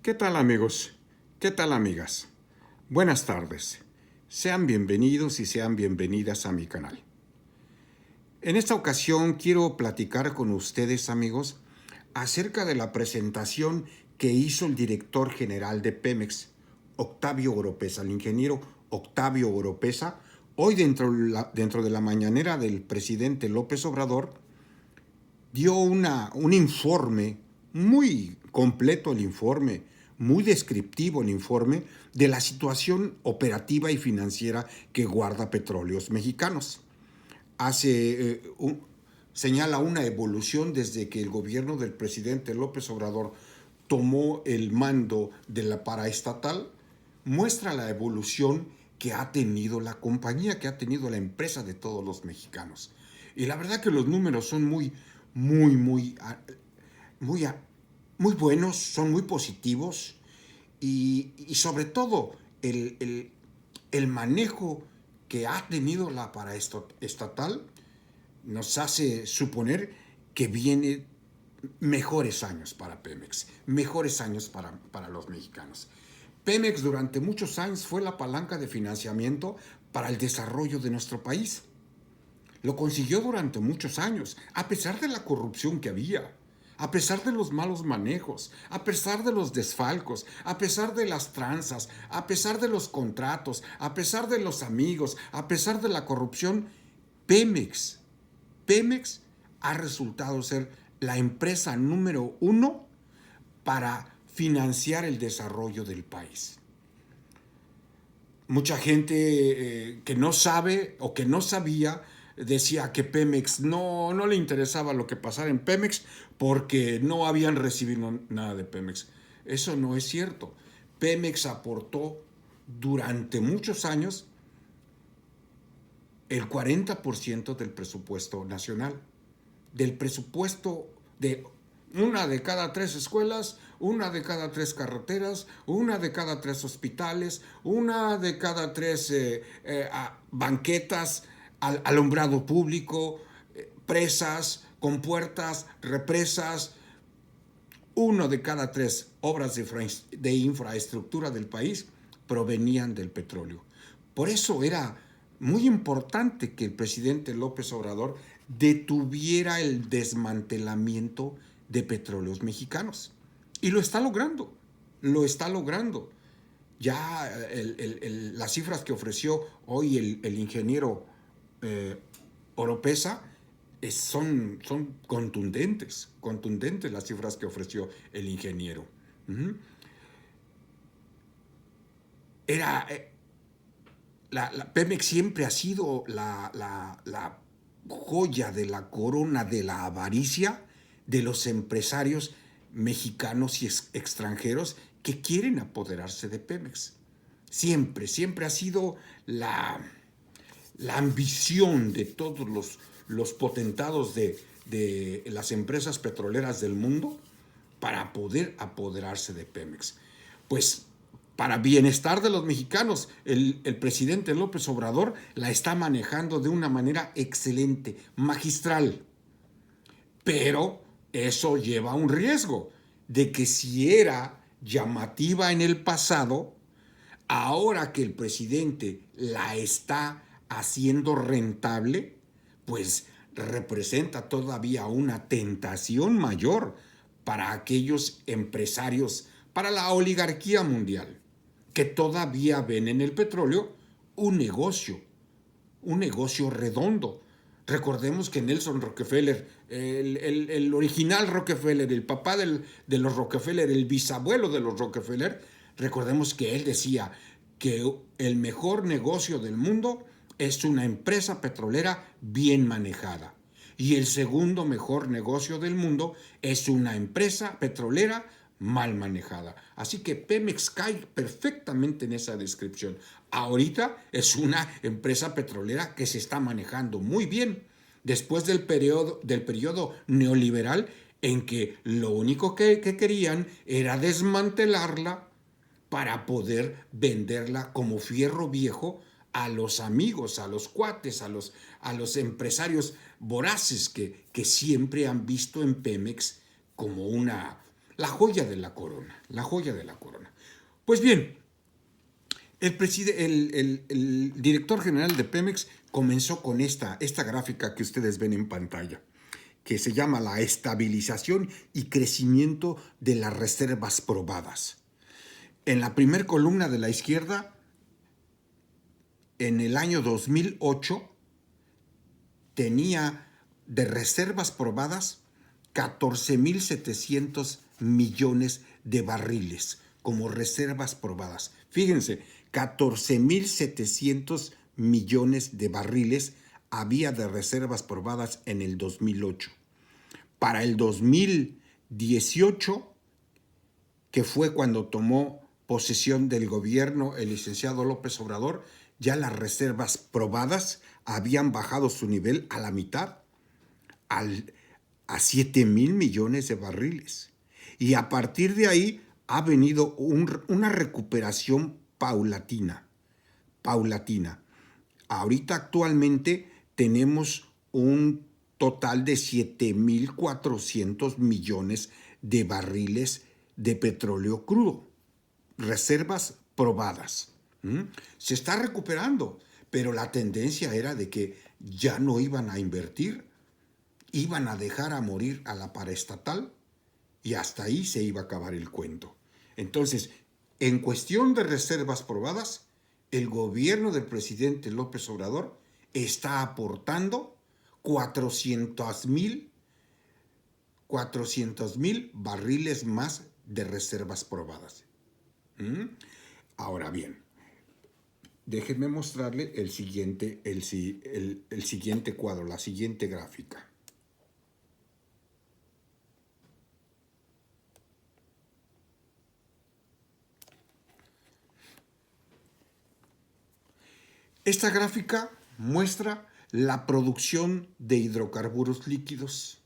¿Qué tal amigos? ¿Qué tal amigas? Buenas tardes. Sean bienvenidos y sean bienvenidas a mi canal. En esta ocasión quiero platicar con ustedes amigos acerca de la presentación que hizo el director general de Pemex, Octavio Oropeza, el ingeniero Octavio Oropeza. Hoy dentro de la mañanera del presidente López Obrador dio un informe muy completo, el informe, muy descriptivo el informe de la situación operativa y financiera que guarda Petróleos Mexicanos. Señala una evolución desde que el gobierno del presidente López Obrador tomó el mando de la paraestatal, muestra la evolución que ha tenido la compañía, que ha tenido la empresa de todos los mexicanos. Y la verdad que los números son muy, muy, muy, muy buenos, son muy positivos y sobre todo el manejo que ha tenido la paraestatal nos hace suponer que viene mejores años para Pemex, mejores años para los mexicanos. Pemex durante muchos años fue la palanca de financiamiento para el desarrollo de nuestro país. Lo consiguió durante muchos años, a pesar de la corrupción que había, a pesar de los malos manejos, a pesar de los desfalcos, a pesar de las tranzas, a pesar de los contratos, a pesar de los amigos, a pesar de la corrupción. Pemex, Pemex ha resultado ser la empresa número uno para financiar el desarrollo del país. Mucha gente que no sabe o que no sabía decía que Pemex no le interesaba lo que pasara en Pemex porque no habían recibido nada de Pemex. Eso no es cierto. Pemex aportó durante muchos años el 40% del presupuesto nacional, del presupuesto de una de cada 3 escuelas, una de cada 3 carreteras, una de cada 3 hospitales, una de cada 3 banquetas, alumbrado público, presas, compuertas, represas. Uno de cada 3 obras de infraestructura del país provenían del petróleo. Por eso era muy importante que el presidente López Obrador detuviera el desmantelamiento de Petróleos Mexicanos. Y lo está logrando, lo está logrando. Ya las cifras que ofreció hoy el ingeniero Oropesa son contundentes las cifras que ofreció el ingeniero. Era, la Pemex siempre ha sido la joya de la corona de la avaricia de los empresarios mexicanos y extranjeros que quieren apoderarse de Pemex. Siempre ha sido la ambición de todos los potentados de las empresas petroleras del mundo para poder apoderarse de Pemex. Pues para bienestar de los mexicanos, el presidente López Obrador la está manejando de una manera excelente, magistral. Pero eso lleva un riesgo de que si era llamativa en el pasado, ahora que el presidente la está haciendo rentable, pues representa todavía una tentación mayor para aquellos empresarios, para la oligarquía mundial, que todavía ven en el petróleo un negocio redondo. Recordemos que Nelson Rockefeller, el original Rockefeller, el papá de los Rockefeller, el bisabuelo de los Rockefeller, recordemos que él decía que el mejor negocio del mundo es una empresa petrolera bien manejada. Y el segundo mejor negocio del mundo es una empresa petrolera mal manejada. Así que Pemex cae perfectamente en esa descripción. Ahorita es una empresa petrolera que se está manejando muy bien después del periodo neoliberal en que lo único que querían era desmantelarla para poder venderla como fierro viejo a los amigos, a los cuates, a los empresarios voraces que siempre han visto en Pemex como la joya de la corona, la joya de la corona. Pues bien, el director general de Pemex comenzó con esta gráfica que ustedes ven en pantalla, que se llama la estabilización y crecimiento de las reservas probadas. En la primera columna de la izquierda, en el año 2008, tenía de reservas probadas 14.700 millones de barriles como reservas probadas. Fíjense, 14.700 millones de barriles había de reservas probadas en el 2008. Para el 2018, que fue cuando tomó posesión del gobierno el licenciado López Obrador, ya las reservas probadas habían bajado su nivel a la mitad, a 7,000 millones de barriles. Y a partir de ahí ha venido una recuperación paulatina. Ahorita actualmente tenemos un total de 7,400 millones de barriles de petróleo crudo, reservas probadas. Se está recuperando, pero la tendencia era de que ya no iban a invertir, iban a dejar a morir a la paraestatal y hasta ahí se iba a acabar el cuento. Entonces, en cuestión de reservas probadas, el gobierno del presidente López Obrador está aportando 400,000 barriles más de reservas probadas. Ahora bien, déjenme mostrarle el siguiente cuadro, la siguiente gráfica. Esta gráfica muestra la producción de hidrocarburos líquidos.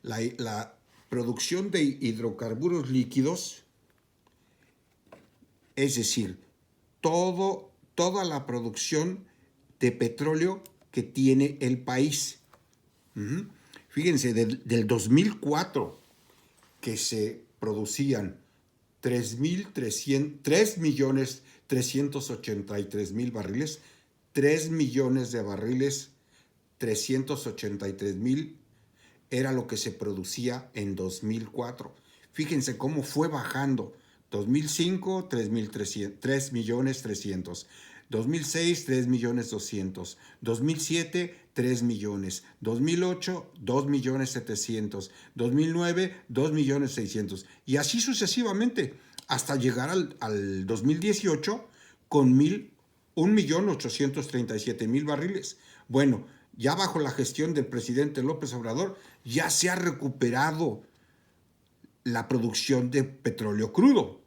La producción de hidrocarburos líquidos, es decir, toda la producción de petróleo que tiene el país. Fíjense, del 2004, que se producían 3,383,000 barriles, 3 millones de barriles, 383,000 era lo que se producía en 2004. Fíjense cómo fue bajando. 2005, 3,300,000. 2006, 3,200,000. 2007, 3 millones. 2008, 2,700,000. 2009, 2,600,000. Y así sucesivamente, hasta llegar al 2018 con 1,837,000 barriles. Bueno, ya bajo la gestión del presidente López Obrador, ya se ha recuperado la producción de petróleo crudo.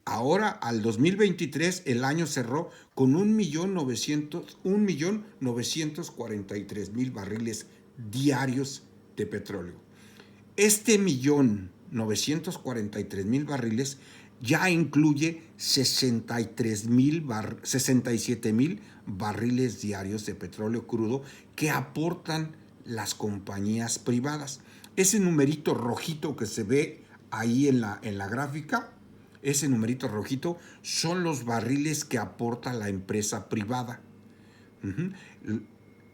Ahora, al 2023, el año cerró con 1,943,000 barriles diarios de petróleo. Este 1,943,000 barriles ya incluye 67,000 barriles diarios de petróleo crudo que aportan las compañías privadas. Ese numerito rojito que se ve ahí en la gráfica, ese numerito rojito son los barriles que aporta la empresa privada.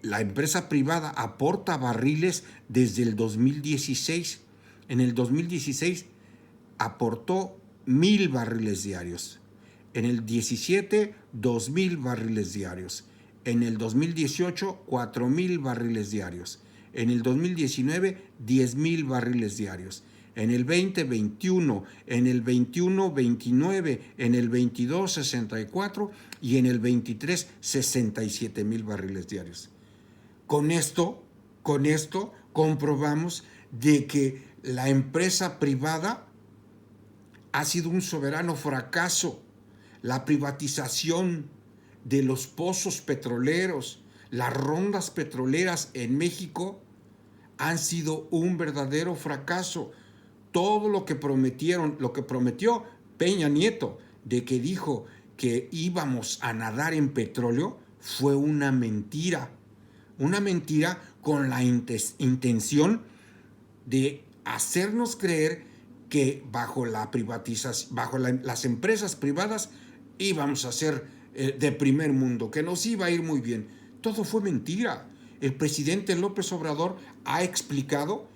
La empresa privada aporta barriles desde el 2016. En el 2016 aportó 1,000 barriles diarios. En el 17, 2,000 barriles diarios. En el 2018, 4,000 barriles diarios. En el 2019, 10,000 barriles diarios. En el 2021, en el 21, 29, en el 22, 64 y en el 23, 67,000 barriles diarios. Con esto comprobamos de que la empresa privada ha sido un soberano fracaso. La privatización de los pozos petroleros, las rondas petroleras en México han sido un verdadero fracaso. Todo lo que prometió Peña Nieto, de que dijo que íbamos a nadar en petróleo, fue una mentira. Una mentira con la intención de hacernos creer que bajo la privatización, bajo las empresas privadas íbamos a ser de primer mundo, que nos iba a ir muy bien. Todo fue mentira. El presidente López Obrador ha explicado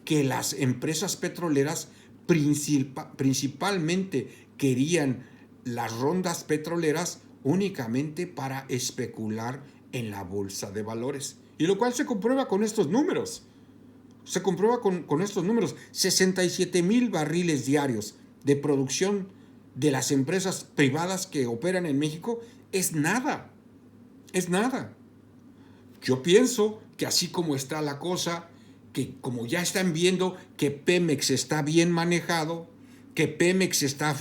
que las empresas petroleras principalmente querían las rondas petroleras únicamente para especular en la bolsa de valores. Y lo cual se comprueba con estos números. Se comprueba con estos números. 67,000 barriles diarios de producción de las empresas privadas que operan en México es nada. Es nada. Yo pienso que así como está la cosa, que como ya están viendo que Pemex está bien manejado, que Pemex está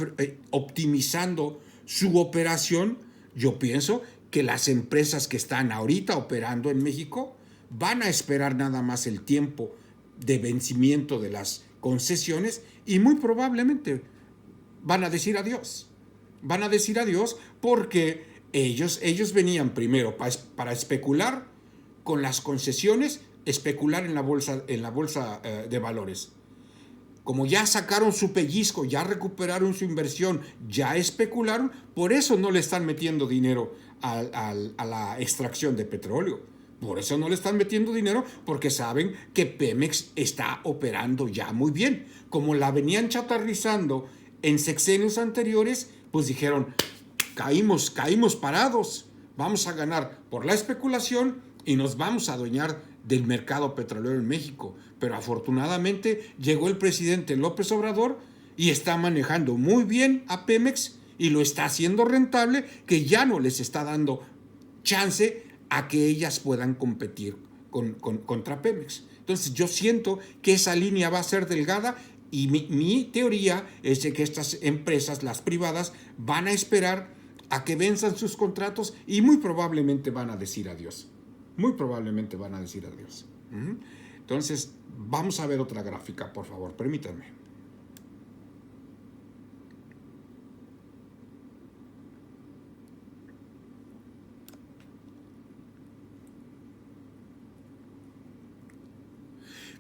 optimizando su operación, yo pienso que las empresas que están ahorita operando en México van a esperar nada más el tiempo de vencimiento de las concesiones y muy probablemente van a decir adiós. Van a decir adiós porque ellos venían primero para especular con las concesiones, especular en la bolsa de valores. Como ya sacaron su pellizco, ya recuperaron su inversión, ya especularon, por eso no le están metiendo dinero a la extracción de petróleo. Por eso no le están metiendo dinero, porque saben que Pemex está operando ya muy bien. Como la venían chatarrizando en sexenios anteriores, pues dijeron, caímos parados, vamos a ganar por la especulación y nos vamos a adueñar del mercado petrolero en México. Pero afortunadamente llegó el presidente López Obrador y está manejando muy bien a Pemex y lo está haciendo rentable, que ya no les está dando chance a que ellas puedan competir contra Pemex. Entonces yo siento que esa línea va a ser delgada y mi teoría es de que estas empresas, las privadas, van a esperar a que venzan sus contratos y muy probablemente van a decir adiós. Muy probablemente van a decir adiós. Entonces, vamos a ver otra gráfica, por favor, permítanme.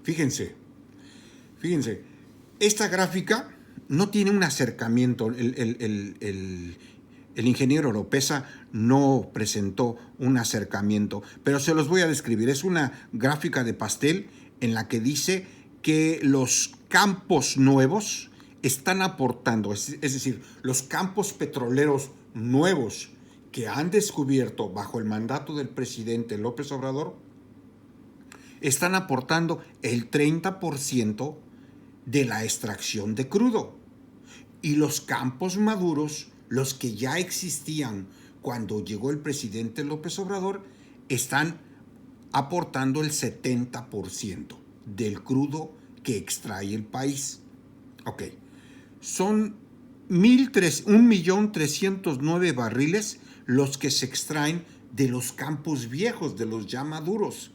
Fíjense, esta gráfica no tiene un acercamiento. El ingeniero Oropesa no presentó un acercamiento, pero se los voy a describir. Es una gráfica de pastel en la que dice que los campos nuevos están aportando, es decir, los campos petroleros nuevos que han descubierto bajo el mandato del presidente López Obrador, están aportando el 30% de la extracción de crudo. Y los campos maduros, los que ya existían cuando llegó el presidente López Obrador, están aportando el 70% del crudo que extrae el país. Ok, son 1,309,000 barriles los que se extraen de los campos viejos, de los ya maduros,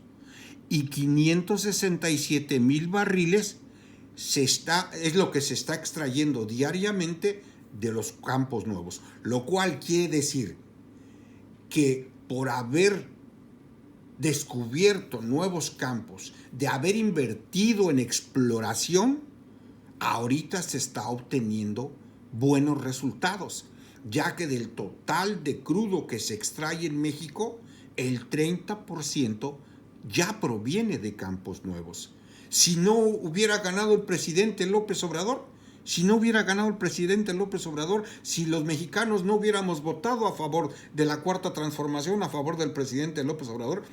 y 567,000 barriles es lo que se está extrayendo diariamente de los campos nuevos, lo cual quiere decir que por haber descubierto nuevos campos, de haber invertido en exploración, ahorita se está obteniendo buenos resultados, ya que del total de crudo que se extrae en México, el 30% ya proviene de campos nuevos. Si no hubiera ganado el presidente López Obrador, si los mexicanos no hubiéramos votado a favor de la Cuarta Transformación, a favor del presidente López Obrador,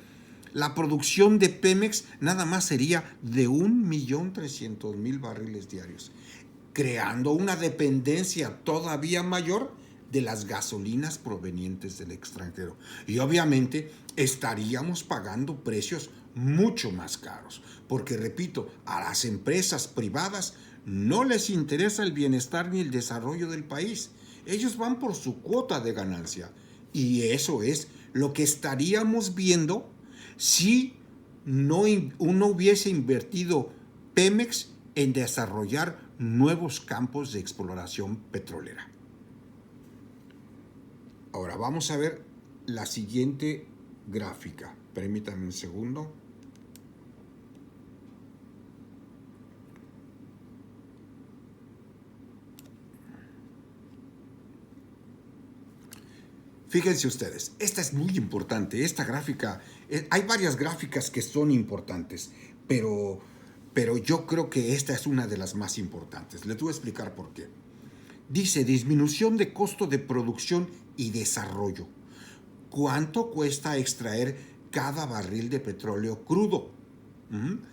la producción de Pemex nada más sería de 1,300,000 barriles diarios, creando una dependencia todavía mayor de las gasolinas provenientes del extranjero. Y obviamente estaríamos pagando precios mucho más caros, porque repito, a las empresas privadas no les interesa el bienestar ni el desarrollo del país. Ellos van por su cuota de ganancia. Y eso es lo que estaríamos viendo si no hubiese invertido Pemex en desarrollar nuevos campos de exploración petrolera. Ahora vamos a ver la siguiente gráfica. Permítanme un segundo. Fíjense ustedes, esta es muy importante, esta gráfica, hay varias gráficas que son importantes, pero yo creo que esta es una de las más importantes. Les voy a explicar por qué. Dice disminución de costo de producción y desarrollo. ¿Cuánto cuesta extraer cada barril de petróleo crudo? En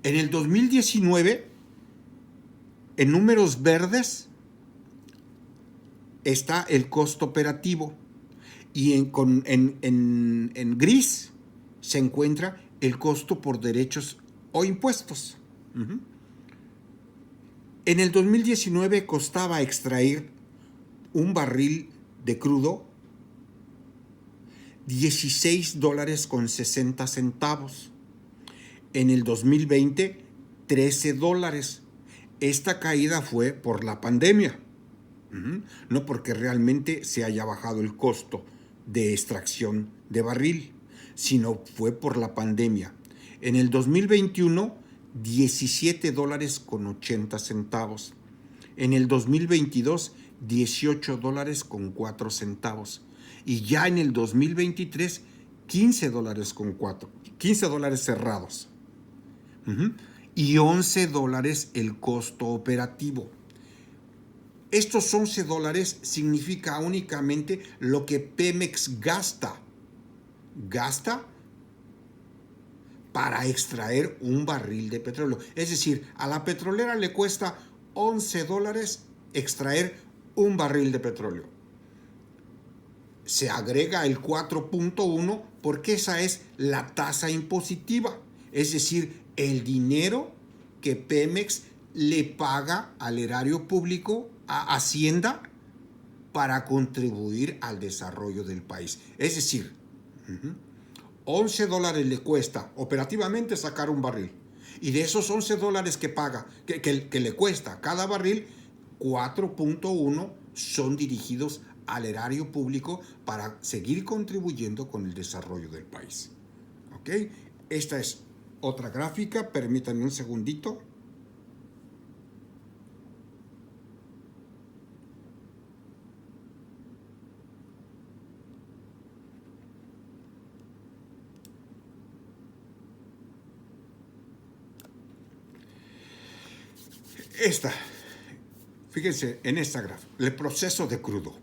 el 2019, en números verdes, está el costo operativo y en gris se encuentra el costo por derechos o impuestos. En el 2019 costaba extraer un barril de crudo $16.60. En el 2020, $13. Esta caída fue por la pandemia. No porque realmente se haya bajado el costo de extracción de barril, sino fue por la pandemia. En el 2021, $17.80. En el 2022, $18.04. Y ya en el 2023, $15 cerrados. Y $11 el costo operativo. Estos $11 significa únicamente lo que Pemex gasta para extraer un barril de petróleo. Es decir, a la petrolera le cuesta $11 extraer un barril de petróleo. Se agrega el 4.1 porque esa es la tasa impositiva. Es decir, el dinero que Pemex le paga al erario público, a Hacienda, para contribuir al desarrollo del país. Es decir, $11 le cuesta operativamente sacar un barril. Y de esos $11 que paga, que le cuesta cada barril, 4.1 son dirigidos al erario público para seguir contribuyendo con el desarrollo del país. ¿Ok? Esta es otra gráfica, permítanme un segundito. Esta, fíjense en esta gráfica, el proceso de crudo.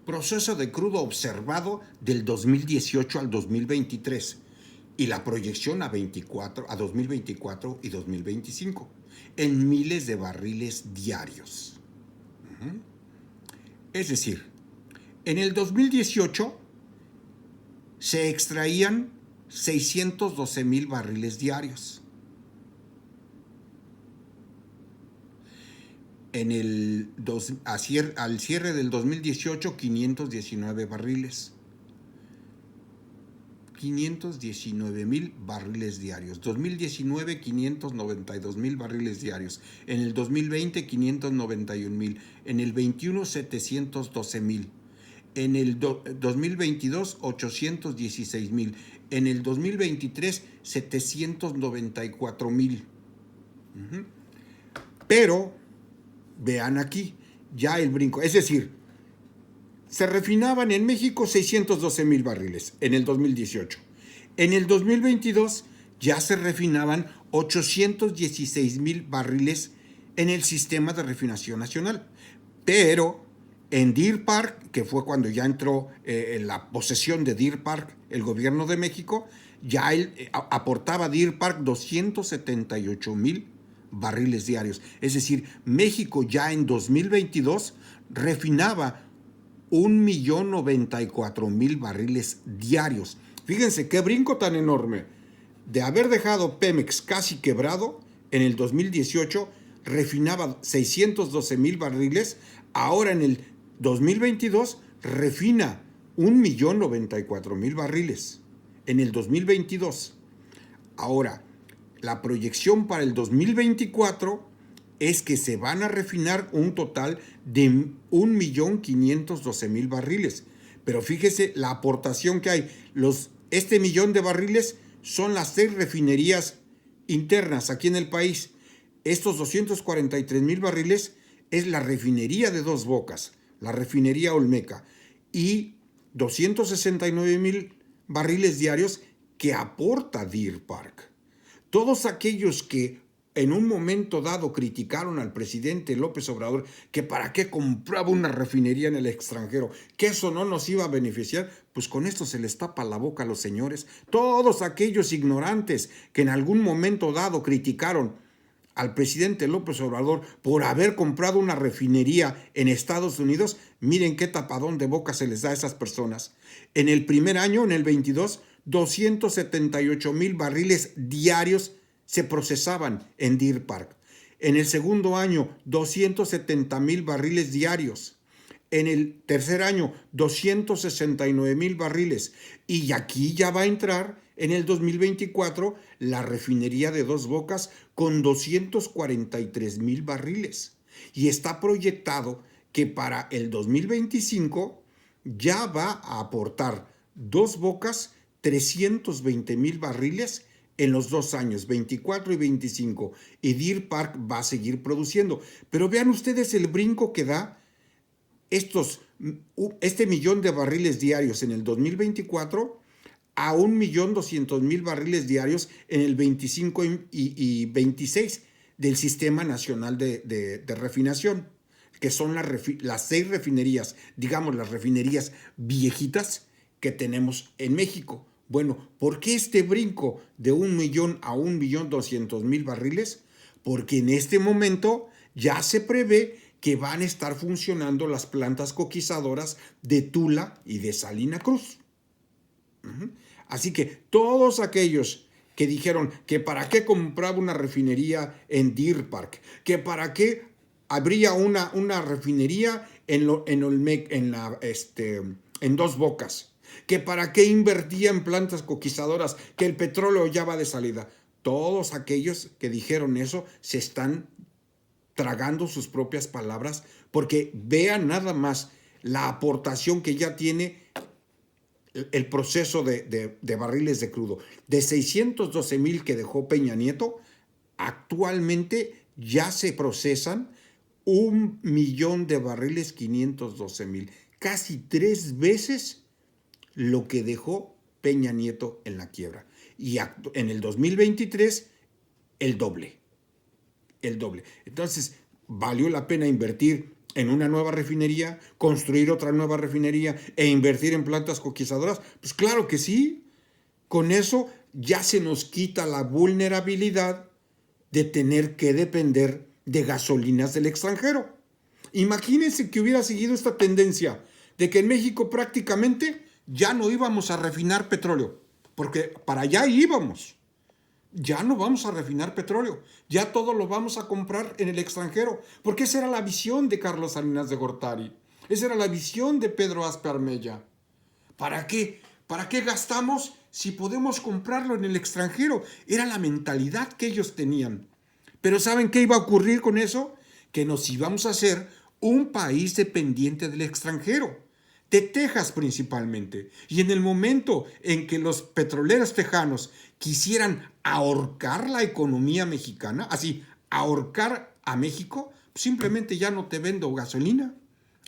Proceso de crudo observado del 2018 al 2023 y la proyección a 2024 y 2025 en miles de barriles diarios. Es decir, en el 2018 se extraían 612,000 barriles diarios. Al cierre del 2018, 519 barriles. 519,000 barriles diarios. 2019, 592,000 barriles diarios. En el 2020, 591,000. En el 21, 712,000. En el 2022, 816,000. En el 2023, 794,000. Pero vean aquí, ya el brinco. Es decir, se refinaban en México 612,000 barriles en el 2018. En el 2022 ya se refinaban 816,000 barriles en el sistema de refinación nacional. Pero en Deer Park, que fue cuando ya entró en la posesión de Deer Park el gobierno de México, ya aportaba Deer Park 278,000 barriles diarios. Es decir, México ya en 2022 refinaba 1,094,000 barriles diarios. Fíjense qué brinco tan enorme. De haber dejado Pemex casi quebrado, en el 2018 refinaba 612,000 barriles, ahora en el 2022 refina 1,094,000 barriles. En el 2022. Ahora, la proyección para el 2024 es que se van a refinar un total de 1,512,000 barriles. Pero fíjese la aportación que hay. Este millón de barriles son las 6 refinerías internas aquí en el país. Estos 243,000 barriles es la refinería de Dos Bocas, la refinería Olmeca, y 269,000 barriles diarios que aporta Deer Park. Todos aquellos que en un momento dado criticaron al presidente López Obrador que para qué compraba una refinería en el extranjero, que eso no nos iba a beneficiar, pues con esto se les tapa la boca a los señores. Todos aquellos ignorantes que en algún momento dado criticaron al presidente López Obrador por haber comprado una refinería en Estados Unidos, miren qué tapadón de boca se les da a esas personas. En el primer año, en el 22, 278,000 barriles diarios se procesaban en Deer Park. En el segundo año, 270,000 barriles diarios. En el tercer año, 269,000 barriles. Y aquí ya va a entrar en el 2024 la refinería de Dos Bocas con 243,000 barriles. Y está proyectado que para el 2025 ya va a aportar Dos Bocas 320,000 barriles en los 2 años, 24 y 25. Y Deer Park va a seguir produciendo. Pero vean ustedes el brinco que da este millón de barriles diarios en el 2024 a 1,200,000 barriles diarios en el 25 y 26 del Sistema Nacional de Refinación, que son las 6 refinerías, digamos las refinerías viejitas que tenemos en México. Bueno, ¿por qué este brinco de 1 millón a 1,200,000 barriles? Porque en este momento ya se prevé que van a estar funcionando las plantas coquizadoras de Tula y de Salina Cruz. Así que todos aquellos que dijeron que para qué compraba una refinería en Deer Park, que para qué habría una refinería en Dos Bocas, que para qué invertía en plantas coquizadoras, que el petróleo ya va de salida. Todos aquellos que dijeron eso se están tragando sus propias palabras, porque vean nada más la aportación que ya tiene el proceso de barriles de crudo. De 612,000 que dejó Peña Nieto, actualmente ya se procesan 1,000,000 de barriles 512,000, casi 3 veces lo que dejó Peña Nieto en la quiebra. Y en el 2023, el doble. Entonces, ¿valió la pena invertir en una nueva refinería, construir otra nueva refinería e invertir en plantas coquizadoras? Pues claro que sí. Con eso ya se nos quita la vulnerabilidad de tener que depender de gasolinas del extranjero. Imagínense que hubiera seguido esta tendencia de que en México prácticamente ya no íbamos a refinar petróleo, porque para allá íbamos. Ya no vamos a refinar petróleo, ya todo lo vamos a comprar en el extranjero, porque esa era la visión de Carlos Salinas de Gortari, esa era la visión de Pedro Aspe Armella. ¿Para qué? ¿Para qué gastamos si podemos comprarlo en el extranjero? Era la mentalidad que ellos tenían. Pero ¿saben qué iba a ocurrir con eso? Que nos íbamos a hacer un país dependiente del extranjero, de Texas principalmente. Y en el momento en que los petroleros tejanos quisieran ahorcar la economía mexicana, así, ahorcar a México, simplemente ya no te vendo gasolina.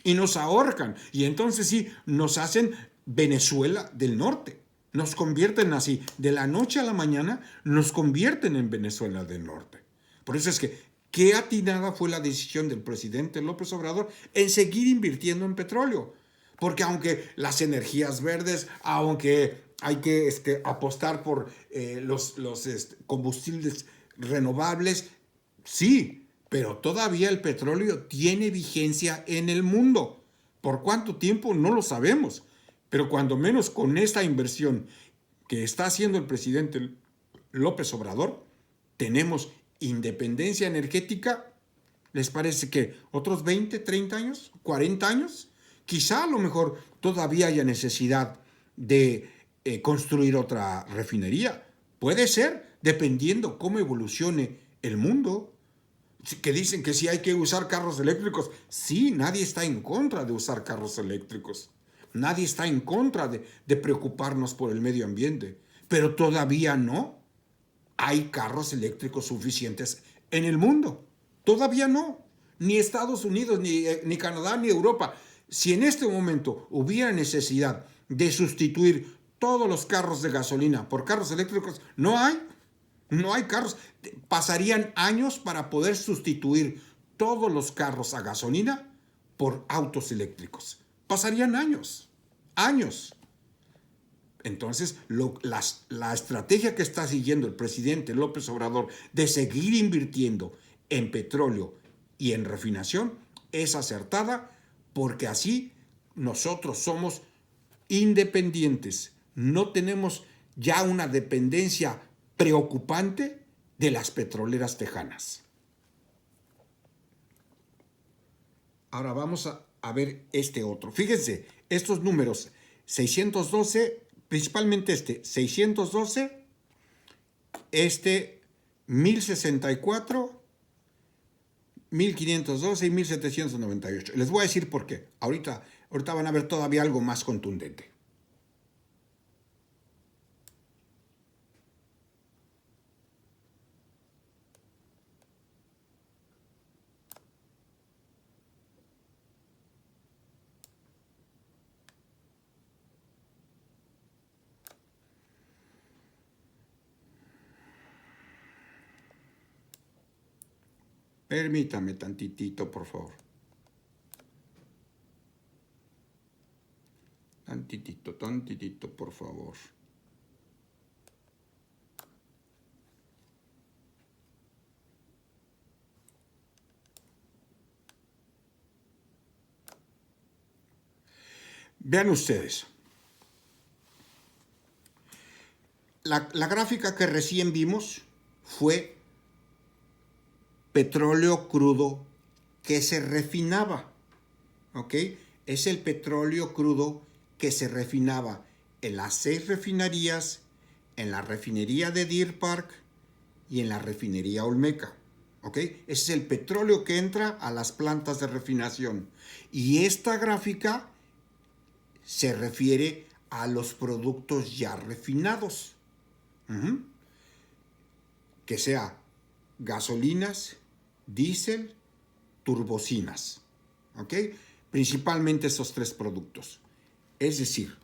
Y nos ahorcan. Y entonces sí, nos hacen Venezuela del Norte. Nos convierten así, de la noche a la mañana, nos convierten en Venezuela del Norte. Por eso es que, qué atinada fue la decisión del presidente López Obrador en seguir invirtiendo en petróleo. Porque aunque las energías verdes, aunque hay que apostar por los combustibles renovables, sí, pero todavía el petróleo tiene vigencia en el mundo. ¿Por cuánto tiempo? No lo sabemos. Pero cuando menos con esta inversión que está haciendo el presidente López Obrador, tenemos independencia energética. ¿Les parece que otros 20, 30 años, 40 años? Quizá a lo mejor todavía haya necesidad de construir otra refinería. Puede ser, dependiendo cómo evolucione el mundo. Que dicen que sí hay que usar carros eléctricos. Sí, nadie está en contra de usar carros eléctricos. Nadie está en contra de preocuparnos por el medio ambiente. Pero todavía no hay carros eléctricos suficientes en el mundo. Todavía no. Ni Estados Unidos, ni Canadá, ni Europa. Si en este momento hubiera necesidad de sustituir todos los carros de gasolina por carros eléctricos, no hay carros. Pasarían años para poder sustituir todos los carros a gasolina por autos eléctricos. Pasarían años. Entonces, la estrategia que está siguiendo el presidente López Obrador de seguir invirtiendo en petróleo y en refinación es acertada, porque así nosotros somos independientes. No tenemos ya una dependencia preocupante de las petroleras tejanas. Ahora vamos a ver este otro. Fíjense, estos números 612, principalmente 612, 1064, 1512 y 1798. Les voy a decir por qué. Ahorita van a ver todavía algo más contundente. Permítame tantitito, por favor. Tantitito, por favor. Vean ustedes. La gráfica que recién vimos fue petróleo crudo que se refinaba, ¿ok? Es el petróleo crudo que se refinaba en las 6 refinerías, en la refinería de Deer Park y en la refinería Olmeca, ¿ok? Ese es el petróleo que entra a las plantas de refinación. Y esta gráfica se refiere a los productos ya refinados, que sea gasolinas, diésel, turbocinas, ¿ok? Principalmente esos 3 productos. Es decir,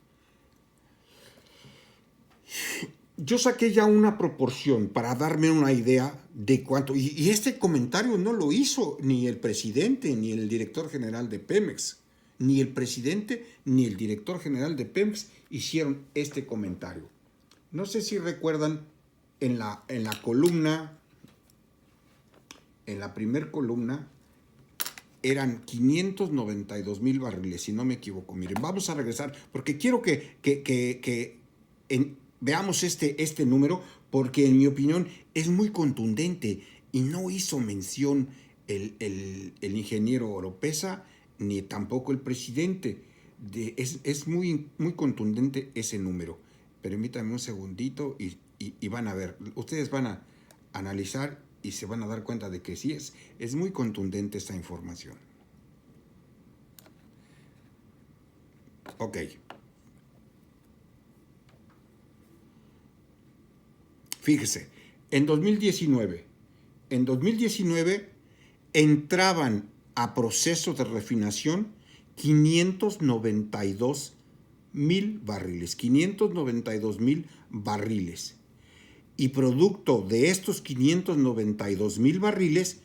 yo saqué ya una proporción para darme una idea de cuánto, y este comentario no lo hizo ni el presidente ni el director general de Pemex. Ni el presidente ni el director general de Pemex hicieron este comentario. No sé si recuerdan en la columna, en la primer columna, eran 592,000 barriles, si no me equivoco. Miren, vamos a regresar, porque quiero que veamos este número, porque en mi opinión es muy contundente y no hizo mención el ingeniero Oropesa ni tampoco el presidente. Es muy contundente ese número. Permítanme un segundito y van a ver. Ustedes van a analizar y se van a dar cuenta de que sí es muy contundente esta información. Ok. Fíjese, en 2019 entraban a proceso de refinación 592,000 barriles. 592,000 barriles. Y producto de estos 592,000 barriles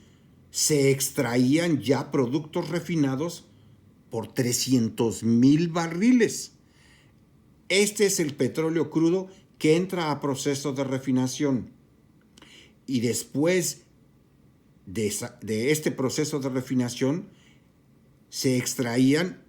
se extraían ya productos refinados por 300,000 barriles. Este es el petróleo crudo que entra a proceso de refinación. Y después de este proceso de refinación se extraían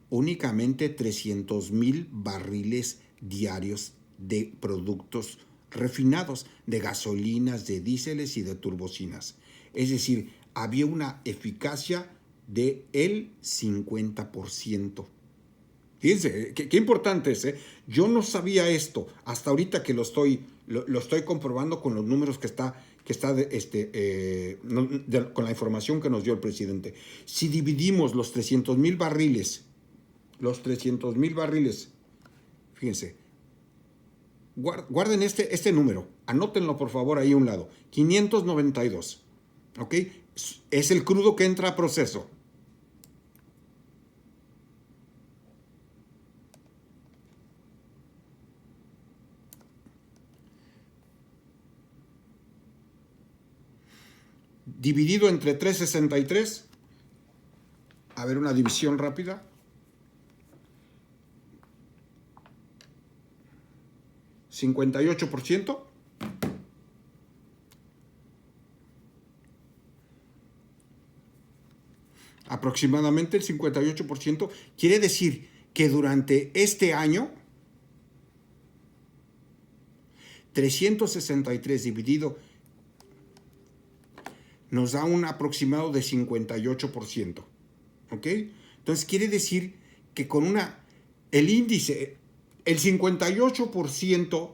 únicamente 300,000 barriles diarios de productos refinados, de gasolinas, de diéseles y de turbocinas. Es decir, había una eficacia del 50%. Fíjense, qué importante es, ¿eh? Yo no sabía esto hasta ahorita que lo estoy comprobando con los números con la información que nos dio el presidente. Si dividimos los 300,000 barriles, fíjense, guarden este número, anótenlo por favor ahí a un lado, 592, ¿ok? Es el crudo que entra a proceso. dividido entre 363. A ver, una división rápida. 58%. Aproximadamente el 58%. Quiere decir que durante este año, 363 dividido nos da un aproximado de 58%. ¿Ok? Entonces quiere decir que con el índice, el 58%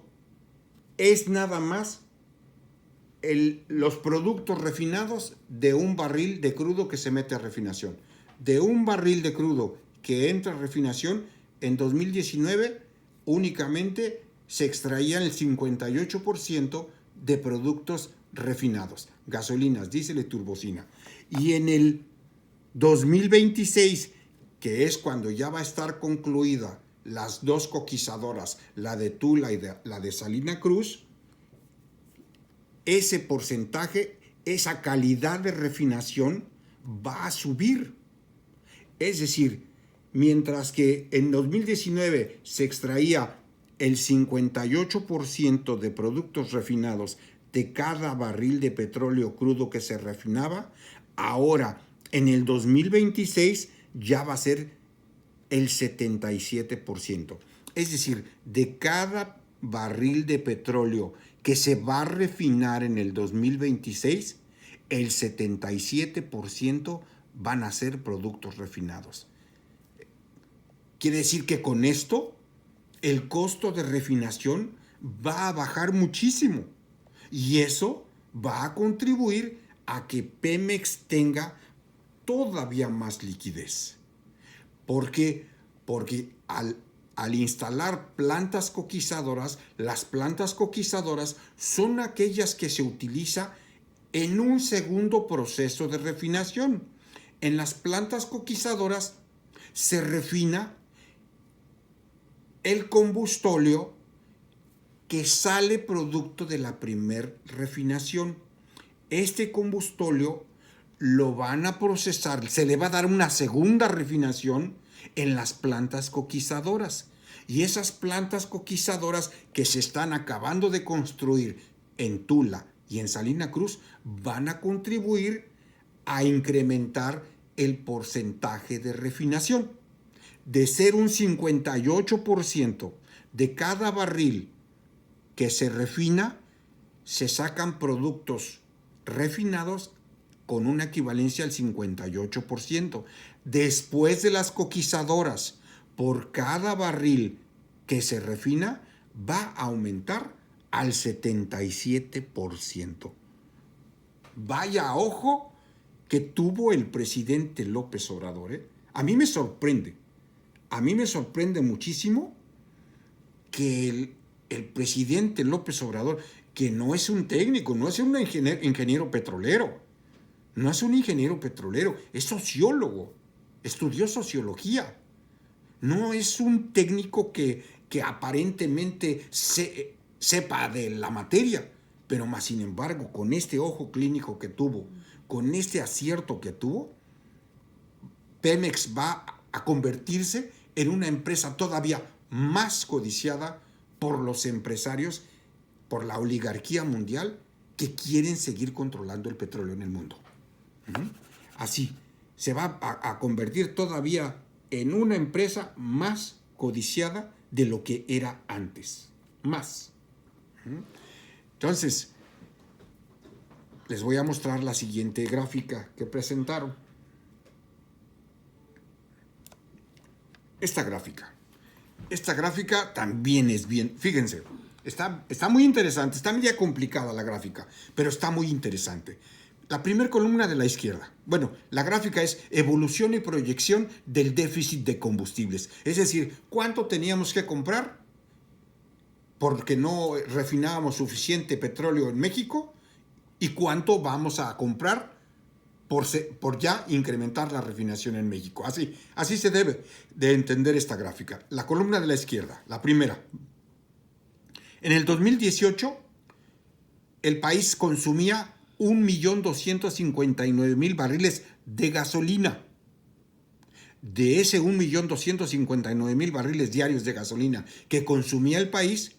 es nada más los productos refinados de un barril de crudo que se mete a refinación. De un barril de crudo que entra a refinación, en 2019 únicamente se extraían el 58% de productos refinados, gasolinas, diésel y turbocina. Y en el 2026, que es cuando ya va a estar concluida las dos coquizadoras, la de Tula y la de Salina Cruz, ese porcentaje, esa calidad de refinación va a subir. Es decir, mientras que en 2019 se extraía el 58% de productos refinados de cada barril de petróleo crudo que se refinaba, ahora en el 2026 ya va a ser el 77%. Es decir, de cada barril de petróleo que se va a refinar en el 2026, el 77% van a ser productos refinados. Quiere decir que con esto el costo de refinación va a bajar muchísimo y eso va a contribuir a que Pemex tenga todavía más liquidez. ¿Por qué? Porque al instalar plantas coquizadoras, las plantas coquizadoras son aquellas que se utiliza en un segundo proceso de refinación. En las plantas coquizadoras se refina el combustóleo que sale producto de la primer refinación. Este combustóleo lo van a procesar, se le va a dar una segunda refinación en las plantas coquizadoras. Y esas plantas coquizadoras que se están acabando de construir en Tula y en Salina Cruz van a contribuir a incrementar el porcentaje de refinación. De ser un 58% de cada barril que se refina, se sacan productos refinados con una equivalencia al 58%. Después de las coquizadoras, por cada barril que se refina, va a aumentar al 77%. Vaya ojo que tuvo el presidente López Obrador, ¿eh? A mí me sorprende muchísimo que el presidente López Obrador, que no es un técnico, no es un ingeniero petrolero, es sociólogo, estudió sociología, no es un técnico que aparentemente sepa de la materia, pero más sin embargo, con este ojo clínico que tuvo, con este acierto que tuvo, Pemex va a convertirse en una empresa todavía más codiciada por los empresarios, por la oligarquía mundial que quieren seguir controlando el petróleo en el mundo. Así, se va a convertir todavía en una empresa más codiciada de lo que era antes. Más. Entonces, les voy a mostrar la siguiente gráfica que presentaron. Esta gráfica también es bien, fíjense, está muy interesante, está media complicada la gráfica, pero está muy interesante. La primera columna de la izquierda, bueno, la gráfica es evolución y proyección del déficit de combustibles, es decir, cuánto teníamos que comprar porque no refinábamos suficiente petróleo en México y cuánto vamos a comprar por ya incrementar la refinación en México. Así se debe de entender esta gráfica. La columna de la izquierda, la primera. En el 2018, el país consumía 1.259.000 barriles de gasolina. De ese 1.259.000 barriles diarios de gasolina que consumía el país,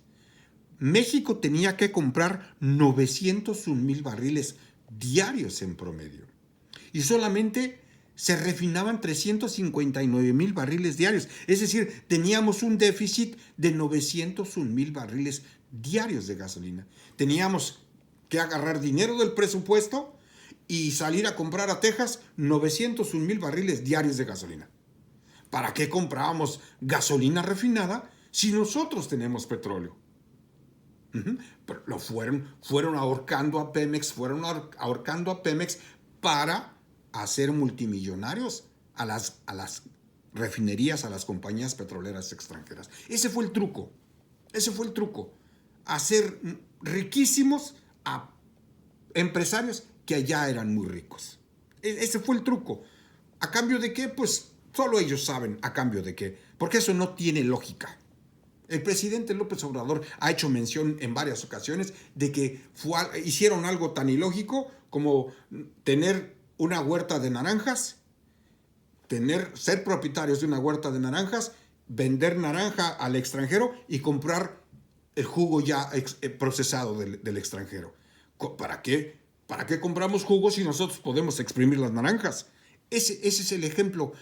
México tenía que comprar 901.000 barriles diarios en promedio. Y solamente se refinaban 359.000 barriles diarios. Es decir, teníamos un déficit de 901.000 barriles diarios de gasolina. Teníamos que agarrar dinero del presupuesto y salir a comprar a Texas 901.000 barriles diarios de gasolina. ¿Para qué comprábamos gasolina refinada si nosotros tenemos petróleo? Pero lo fueron ahorcando a Pemex, para hacer multimillonarios a las refinerías, a las compañías petroleras extranjeras. Ese fue el truco. Hacer riquísimos a empresarios que allá eran muy ricos. Ese fue el truco. ¿A cambio de qué? Pues solo ellos saben a cambio de qué. Porque eso no tiene lógica. El presidente López Obrador ha hecho mención en varias ocasiones de que hicieron algo tan ilógico como tener una huerta de naranjas, ser propietarios de una huerta de naranjas, vender naranja al extranjero y comprar el jugo ya procesado del extranjero. ¿Para qué? ¿Para qué compramos jugos si nosotros podemos exprimir las naranjas? Ese es el ejemplo.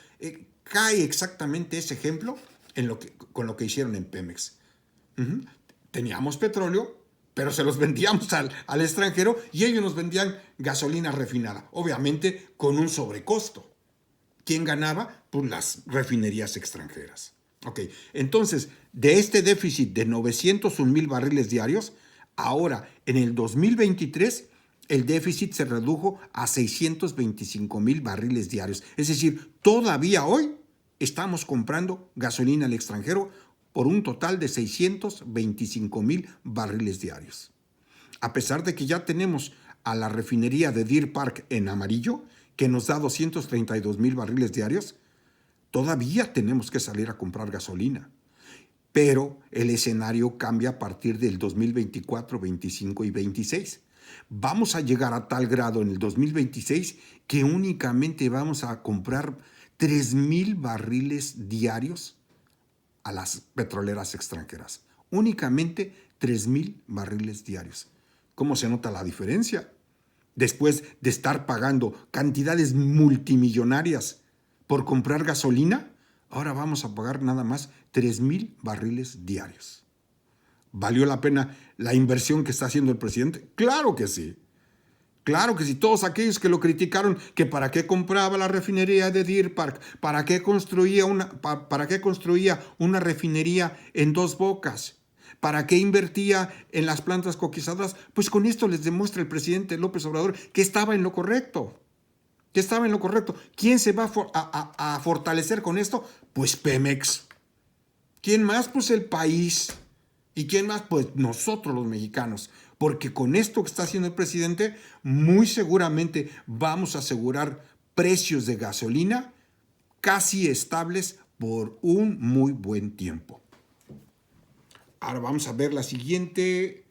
Cae exactamente ese ejemplo con lo que hicieron en Pemex. Teníamos petróleo, pero se los vendíamos al extranjero y ellos nos vendían gasolina refinada, obviamente con un sobrecosto. ¿Quién ganaba? Pues las refinerías extranjeras. Ok, entonces, de este déficit de 901.000 barriles diarios, ahora en el 2023 el déficit se redujo a 625.000 barriles diarios. Es decir, todavía hoy estamos comprando gasolina al extranjero por un total de 625.000 barriles diarios. A pesar de que ya tenemos a la refinería de Deer Park en amarillo, que nos da 232.000 barriles diarios, todavía tenemos que salir a comprar gasolina. Pero el escenario cambia a partir del 2024, 25 y 26. Vamos a llegar a tal grado en el 2026 que únicamente vamos a comprar 3.000 barriles diarios a las petroleras extranjeras. Únicamente 3.000 barriles diarios. ¿Cómo se nota la diferencia? Después de estar pagando cantidades multimillonarias por comprar gasolina, ahora vamos a pagar nada más 3.000 barriles diarios. ¿Valió la pena la inversión que está haciendo el presidente? Claro que sí. Claro que sí. Todos aquellos que lo criticaron, que para qué compraba la refinería de Deer Park, para qué construía una refinería en Dos Bocas, para qué invertía en las plantas coquizadoras, pues con esto les demuestra el presidente López Obrador que estaba en lo correcto. ¿Quién se va a fortalecer con esto? Pues Pemex. ¿Quién más? Pues el país. ¿Y quién más? Pues nosotros los mexicanos. Porque con esto que está haciendo el presidente, muy seguramente vamos a asegurar precios de gasolina casi estables por un muy buen tiempo. Ahora vamos a ver la siguiente.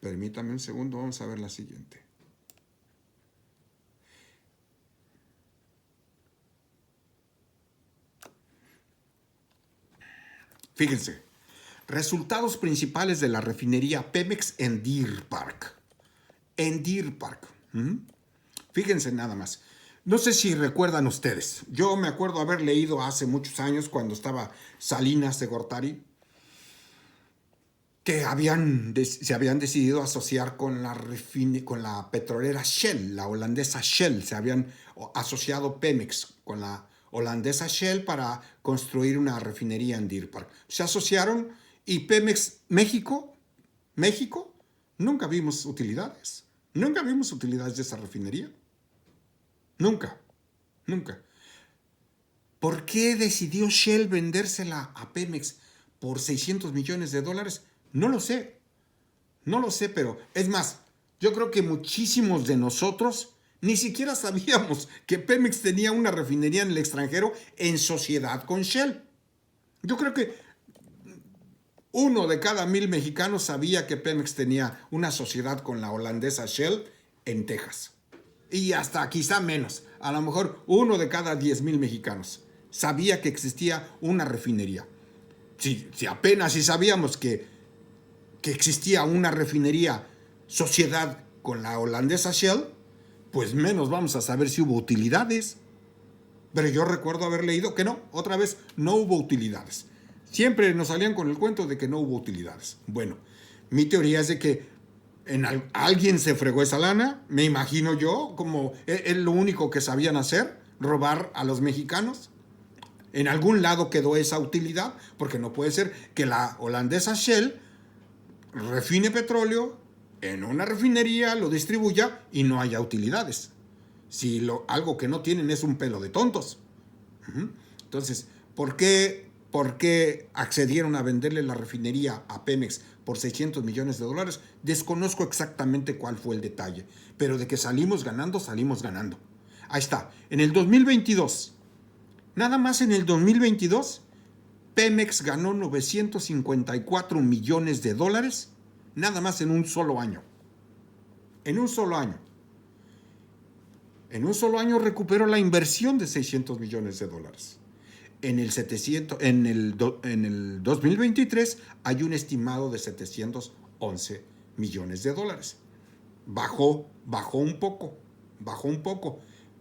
Permítame un segundo, vamos a ver la siguiente. Fíjense, resultados principales de la refinería Pemex en Deer Park. Fíjense nada más. No sé si recuerdan ustedes. Yo me acuerdo haber leído hace muchos años, cuando estaba Salinas de Gortari, que se habían decidido asociar con la petrolera Shell, la holandesa Shell. Se habían asociado Pemex con la holandesa Shell para construir una refinería en Deer Park. Se asociaron y Pemex, México, nunca vimos utilidades. Nunca vimos utilidades de esa refinería. Nunca. ¿Por qué decidió Shell vendérsela a Pemex por $600 millones? No lo sé, pero es más, yo creo que muchísimos de nosotros ni siquiera sabíamos que Pemex tenía una refinería en el extranjero en sociedad con Shell. Yo creo que 1 de cada 1000 mexicanos sabía que Pemex tenía una sociedad con la holandesa Shell en Texas. Y hasta quizá menos, a lo mejor 1 de cada 10,000 mexicanos sabía que existía una refinería. Si apenas si sabíamos que existía una refinería sociedad con la holandesa Shell, pues menos vamos a saber si hubo utilidades. Pero yo recuerdo haber leído que no, otra vez no hubo utilidades. Siempre nos salían con el cuento de que no hubo utilidades. Bueno, mi teoría es de que alguien se fregó esa lana, me imagino yo, como es lo único que sabían hacer, robar a los mexicanos. En algún lado quedó esa utilidad, porque no puede ser que la holandesa Shell refine petróleo en una refinería, lo distribuya y no haya utilidades. Si algo que no tienen es un pelo de tontos. Entonces, ¿por qué accedieron a venderle la refinería a Pemex por $600 millones? Desconozco exactamente cuál fue el detalle, pero de que salimos ganando, salimos ganando. Ahí está, en el 2022, nada más en el 2022, Pemex ganó $954 millones, nada más en un solo año. En un solo año. En un solo año recuperó la inversión de $600 millones. En el 2023 hay un estimado de $711 millones. Bajó un poco,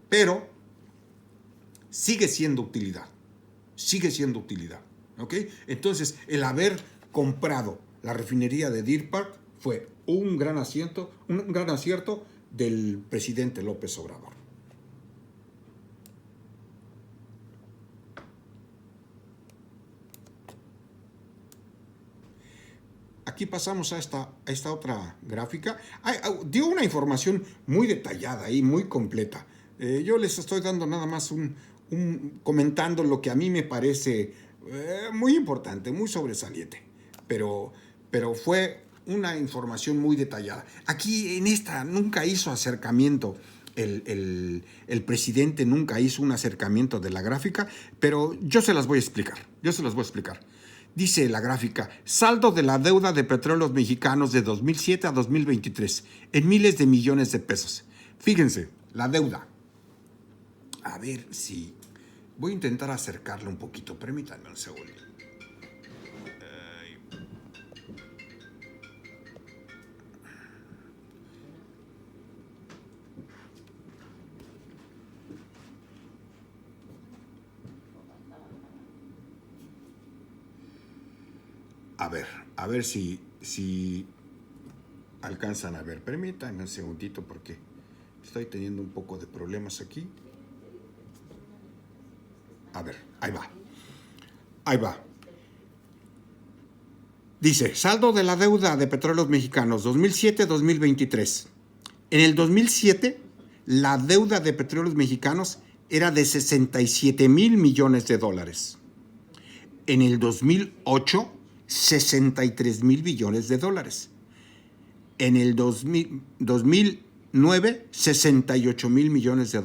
pero sigue siendo utilidad. ¿Ok? Entonces, el haber comprado la refinería de Deer Park fue un gran acierto del presidente López Obrador. Aquí pasamos a esta otra gráfica. Dio una información muy detallada y muy completa. Yo les estoy dando nada más comentando lo que a mí me parece muy importante, muy sobresaliente. Pero fue una información muy detallada. Aquí en esta nunca hizo acercamiento. El presidente nunca hizo un acercamiento de la gráfica, pero yo se las voy a explicar. Dice la gráfica, saldo de la deuda de Petróleos Mexicanos de 2007 a 2023, en miles de millones de pesos. Fíjense, la deuda. A ver si... Voy a intentar acercarla un poquito, permítanme un segundo. A ver si alcanzan a ver. Permítanme un segundito porque estoy teniendo un poco de problemas aquí. A ver, ahí va. Dice, saldo de la deuda de Petróleos Mexicanos 2007-2023. En el 2007, la deuda de Petróleos Mexicanos era de $67 mil millones. En el 2008, $63 mil billones. En el 2009, $68 mil millones.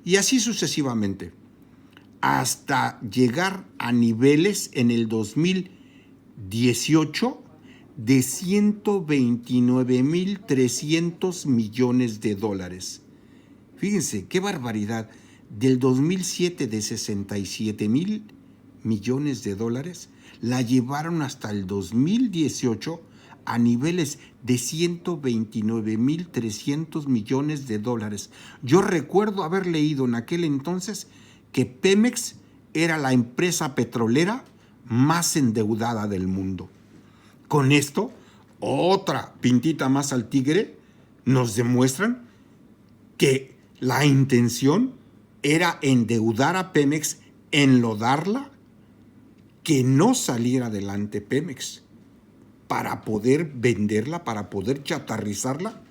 Y así sucesivamente, hasta llegar a niveles en el 2018 de $129,300 millones. Fíjense, qué barbaridad. Del 2007 de $67 mil millones, la llevaron hasta el 2018 a niveles de $129,300 millones. Yo recuerdo haber leído en aquel entonces que Pemex era la empresa petrolera más endeudada del mundo. Con esto, otra pintita más al tigre, nos demuestran que la intención era endeudar a Pemex, enlodarla, que no saliera adelante Pemex, para poder venderla, para poder chatarrizarla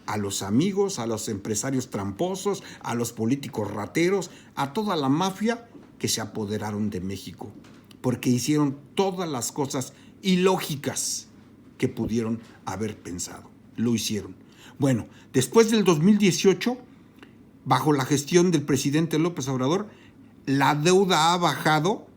a los amigos, a los empresarios tramposos, a los políticos rateros, a toda la mafia que se apoderaron de México, porque hicieron todas las cosas ilógicas que pudieron haber pensado. Lo hicieron. Bueno, después del 2018, bajo la gestión del presidente López Obrador, la deuda ha bajado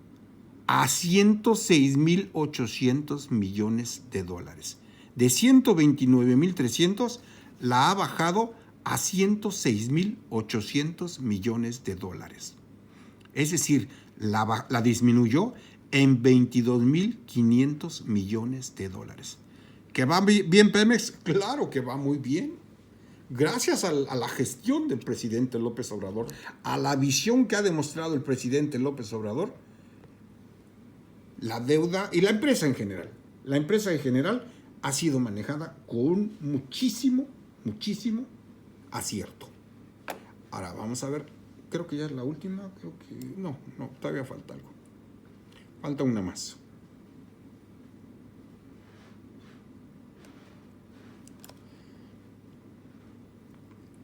a 106.800 millones de dólares. De 129.300 la ha bajado a 106.800 millones de dólares. Es decir, la disminuyó en 22.500 millones de dólares. ¿Que va bien Pemex? Claro que va muy bien. Gracias a la gestión del presidente López Obrador, a la visión que ha demostrado el presidente López Obrador, la deuda y la empresa en general ha sido manejada con muchísimo acierto. Ahora vamos a ver, creo que ya es la última, no, todavía falta algo. Falta una más.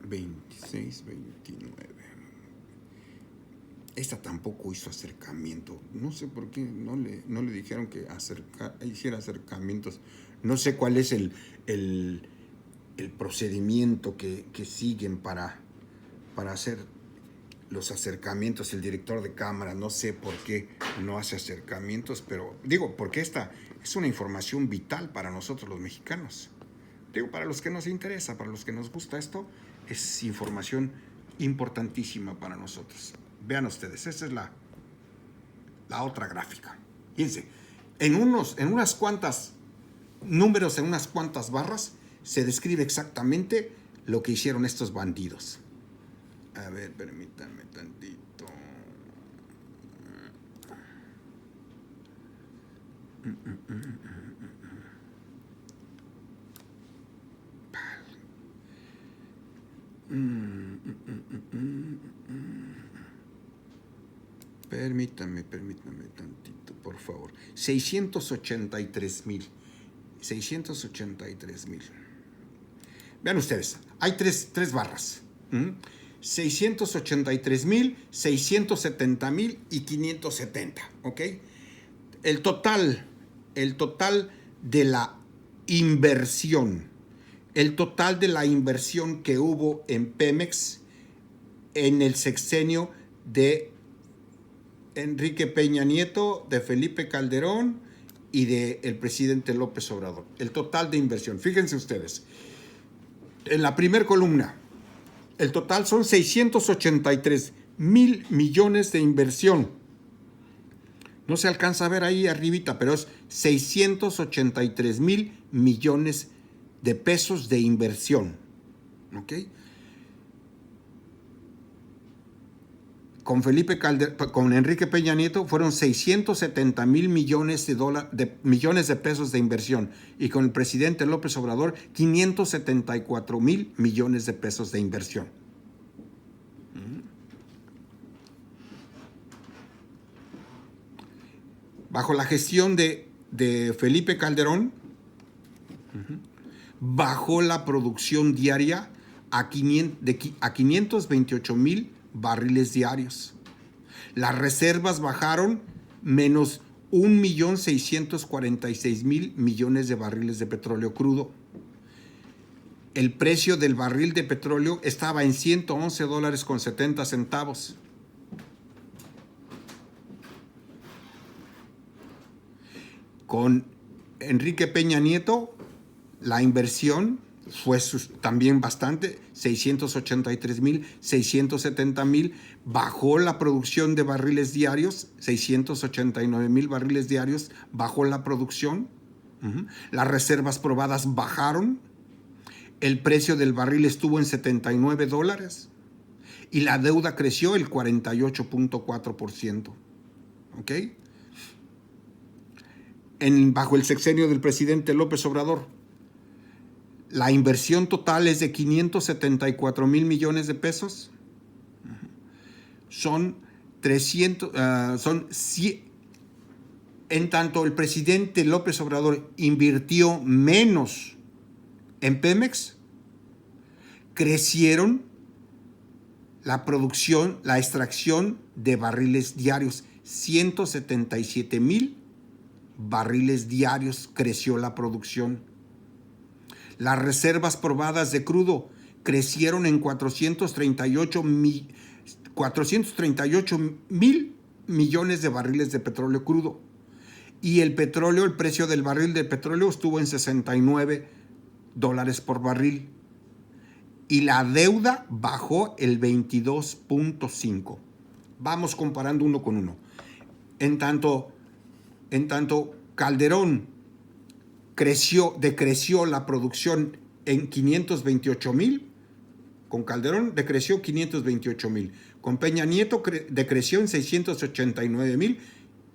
$26, $29. Esta tampoco hizo acercamiento. No sé por qué no le dijeron que hiciera acercamientos. No sé cuál es el procedimiento que siguen para hacer los acercamientos. El director de cámara, no sé por qué no hace acercamientos, pero digo, porque esta es una información vital para nosotros los mexicanos. Digo, para los que nos interesa, para los que nos gusta esto, es información importantísima para nosotros. Vean ustedes, esa es la otra gráfica. Fíjense, en unas cuantas números, en unas cuantas barras, se describe exactamente lo que hicieron estos bandidos. A ver, permítanme tantito. Permítame tantito, por favor. 683,000. Vean ustedes, hay tres barras. 683,000, 670,000 y 570, ¿ok? El total de la inversión, que hubo en Pemex en el sexenio de Enrique Peña Nieto, de Felipe Calderón y del presidente López Obrador. El total de inversión. Fíjense ustedes, en la primera columna, el total son 683,000 millones de inversión. No se alcanza a ver ahí arribita, pero es 683,000 millones de pesos de inversión. ¿Ok? Con Enrique Peña Nieto fueron 670,000 millones de pesos de inversión, y con el presidente López Obrador 574,000 millones de pesos de inversión. Bajo la gestión de Felipe Calderón, bajó la producción diaria a 528,000 barriles diarios. Las reservas bajaron menos 1,646,000 millones de barriles de petróleo crudo. El precio del barril de petróleo estaba en $111.70. Con Enrique Peña Nieto, la inversión fue también bastante, 683,000, 670,000, bajó la producción de barriles diarios, 689,000 barriles diarios, bajó la producción, las reservas probadas bajaron, el precio del barril estuvo en $79 y la deuda creció el 48.4%, ¿ok? Bajo el sexenio del presidente López Obrador, la inversión total es de 574,000 millones de pesos. En tanto el presidente López Obrador invirtió menos en Pemex, crecieron la producción, la extracción de barriles diarios. 177,000 barriles diarios creció la producción. Las reservas probadas de crudo crecieron en 438,000 millones de barriles de petróleo crudo. Y el petróleo, el precio del barril de petróleo estuvo en $69 por barril. Y la deuda bajó el 22.5. Vamos comparando uno con uno. En tanto Calderón decreció la producción en 528,000. Con Calderón decreció 528,000. Con Peña Nieto decreció en 689,000.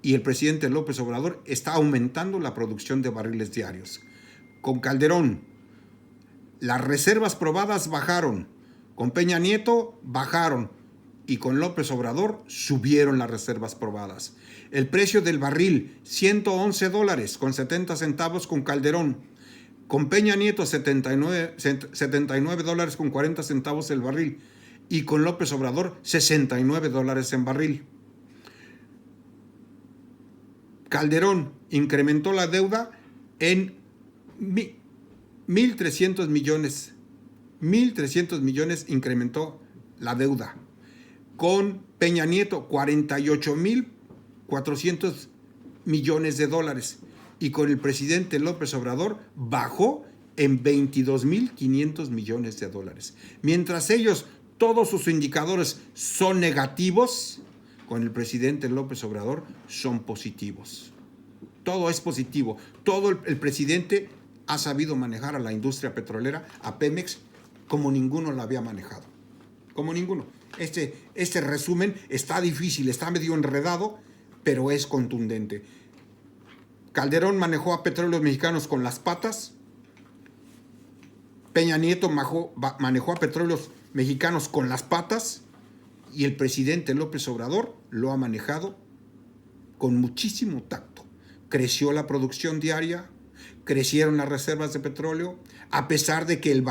Y el presidente López Obrador está aumentando la producción de barriles diarios. Con Calderón, las reservas probadas bajaron. Con Peña Nieto bajaron. Y con López Obrador subieron las reservas probadas. El precio del barril, $111 con 70 centavos con Calderón. Con Peña Nieto, $79 con 40 centavos el barril. Y con López Obrador, $69 en barril. Calderón incrementó la deuda en 1,300 millones. 1,300 millones incrementó la deuda. Con Peña Nieto, 48,400 millones de dólares. Y con el presidente López Obrador bajó en 22,500 millones de dólares. Mientras ellos, todos sus indicadores son negativos, con el presidente López Obrador son positivos. Todo es positivo. El presidente ha sabido manejar a la industria petrolera, a Pemex, como ninguno la había manejado. Como ninguno. Este resumen está difícil, está medio enredado, pero es contundente. Calderón manejó a Petróleos Mexicanos con las patas. Peña Nieto manejó a Petróleos Mexicanos con las patas. Y el presidente López Obrador lo ha manejado con muchísimo tacto. Creció la producción diaria, crecieron las reservas de petróleo, a pesar de que el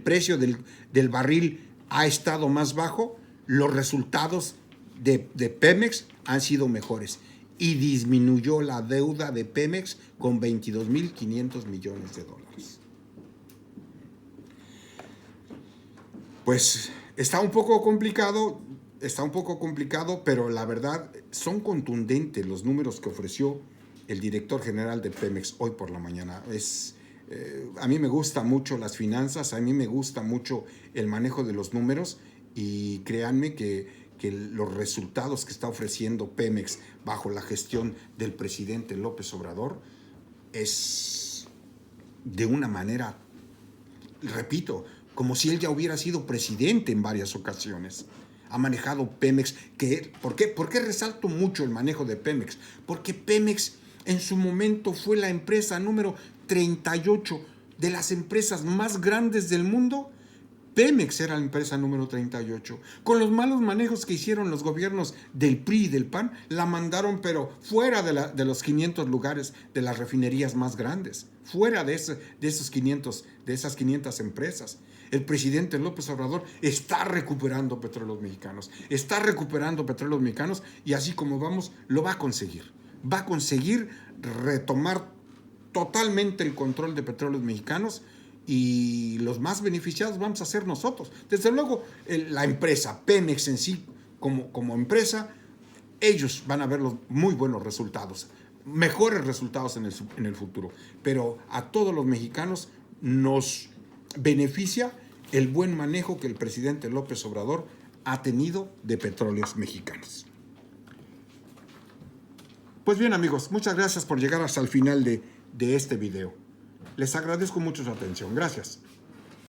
precio del barril ha estado más bajo, los resultados de Pemex han sido mejores y disminuyó la deuda de Pemex con 22,500 millones de dólares. Pues está un poco complicado, pero la verdad son contundentes los números que ofreció el director general de Pemex hoy por la mañana. A mí me gustan mucho las finanzas, a mí me gusta mucho el manejo de los números y créanme que los resultados que está ofreciendo Pemex bajo la gestión del presidente López Obrador es de una manera, repito, como si él ya hubiera sido presidente en varias ocasiones. Ha manejado Pemex. ¿Por qué resalto mucho el manejo de Pemex? Porque Pemex en su momento fue la empresa número 38 de las empresas más grandes del mundo. Pemex era la empresa número 38. Con los malos manejos que hicieron los gobiernos del PRI y del PAN, la mandaron pero fuera de los 500 lugares de las refinerías más grandes, fuera de esas 500 empresas. El presidente López Obrador está recuperando Petróleos Mexicanos, y así como vamos, lo va a conseguir. Va a conseguir retomar totalmente el control de Petróleos Mexicanos y los más beneficiados vamos a ser nosotros. Desde luego, la empresa, Pemex en sí, como empresa, ellos van a ver los muy buenos resultados, mejores resultados en el futuro. Pero a todos los mexicanos nos beneficia el buen manejo que el presidente López Obrador ha tenido de Petróleos Mexicanos. Pues bien, amigos, muchas gracias por llegar hasta el final de este video. Les agradezco mucho su atención. Gracias.